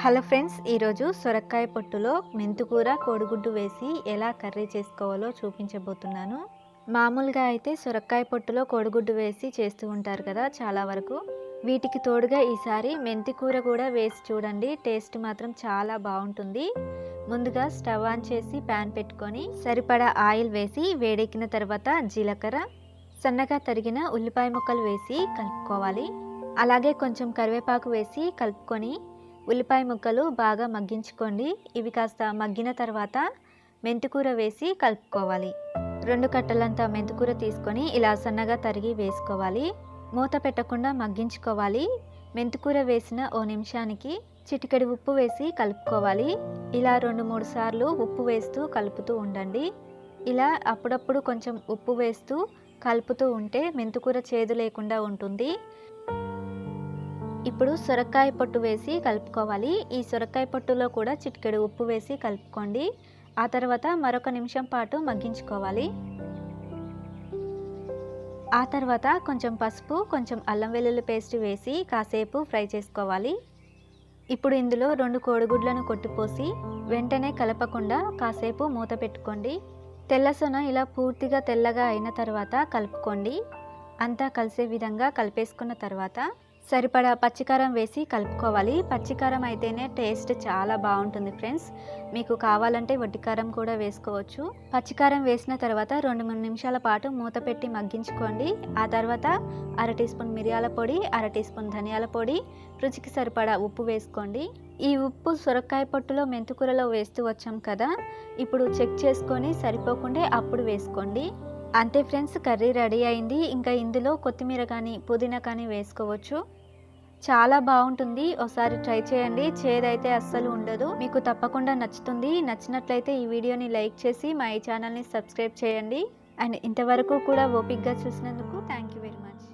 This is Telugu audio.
హలో ఫ్రెండ్స్, ఈరోజు సొరకాయ పొట్టులో మెంతుకూర కోడిగుడ్డు వేసి ఎలా కర్రీ చేసుకోవాలో చూపించబోతున్నాను. మామూలుగా అయితే సొరకాయ పొట్టులో కోడిగుడ్డు వేసి చేస్తూ ఉంటారు కదా చాలా వరకు. వీటికి తోడుగా ఈసారి మెంతికూర కూడా వేసి చూడండి, టేస్ట్ మాత్రం చాలా బాగుంటుంది. ముందుగా స్టవ్ ఆన్ చేసి ప్యాన్ పెట్టుకొని సరిపడా ఆయిల్ వేసి వేడెక్కిన తర్వాత జీలకర్ర, సన్నగా తరిగిన ఉల్లిపాయ ముక్కలు వేసి కలుపుకోవాలి. అలాగే కొంచెం కరివేపాకు వేసి కలుపుకొని ఉల్లిపాయ ముక్కలు బాగా మగ్గించుకోండి. ఇవి కాస్త మగ్గిన తర్వాత మెంతికూర వేసి కలుపుకోవాలి. 2 కట్టలంత మెంతికూర తీసుకొని ఇలా సన్నగా తరిగి వేసుకోవాలి. మూత పెట్టకుండా మగ్గించుకోవాలి. మెంతికూర వేసిన ఓ నిమిషానికి చిటికెడు ఉప్పు వేసి కలుపుకోవాలి. ఇలా 2-3 సార్లు ఉప్పు వేస్తూ కలుపుతూ ఉండండి. ఇలా అప్పుడప్పుడు కొంచెం ఉప్పు వేస్తూ కలుపుతూ ఉంటే మెంతికూర చేదు లేకుండా ఉంటుంది. ఇప్పుడు సొరకాయ పొట్టు వేసి కలుపుకోవాలి. ఈ సొరకాయ పొట్టులో కూడా చిటికెడు ఉప్పు వేసి కలుపుకోండి. ఆ తర్వాత మరొక నిమిషం పాటు మగ్గించుకోవాలి. ఆ తర్వాత కొంచెం పసుపు, కొంచెం అల్లం వెల్లుల్లి పేస్ట్ వేసి కాసేపు ఫ్రై చేసుకోవాలి. ఇప్పుడు ఇందులో 2 కోడిగుడ్లను కొట్టిపోసి వెంటనే కలపకుండా కాసేపు మూత పెట్టుకోండి. తెల్లసొన ఇలా పూర్తిగా తెల్లగా అయిన తర్వాత కలుపుకోండి. అంతా కలిసే విధంగా కలిపేసుకున్న తర్వాత సరిపడా పచ్చికారం వేసి కలుపుకోవాలి. పచ్చికారం అయితేనే టేస్ట్ చాలా బాగుంటుంది ఫ్రెండ్స్. మీకు కావాలంటే వట్టికారం కూడా వేసుకోవచ్చు. పచ్చికారం వేసిన తర్వాత 2-3 నిమిషాల పాటు మూత పెట్టి మగ్గించుకోండి. ఆ తర్వాత 1/2 టీ స్పూన్ మిరియాల పొడి, 1/2 టీ స్పూన్ ధనియాల పొడి, రుచికి సరిపడా ఉప్పు వేసుకోండి. ఈ ఉప్పు సొరకాయ పొట్టులో మెంతికూరలో వేస్తూ వచ్చాం కదా, ఇప్పుడు చెక్ చేసుకొని సరిపోకుంటే అప్పుడు వేసుకోండి. అంతే ఫ్రెండ్స్, కర్రీ రెడీ అయింది. ఇంకా ఇందులో కొత్తిమీర కానీ పుదీనా కానీ వేసుకోవచ్చు. చాలా బాగుంటుంది. ఒకసారి ట్రై చేయండి. చేదైతే అస్సలు ఉండదు. మీకు తప్పకుండా నచ్చుతుంది. నచ్చినట్లయితే ఈ వీడియోని లైక్ చేసి మా ఈ ఛానల్ని సబ్స్క్రైబ్ చేయండి. అండ్ ఇంతవరకు కూడా ఓపిక్గా చూసినందుకు థ్యాంక్ యూ వెరీ మచ్.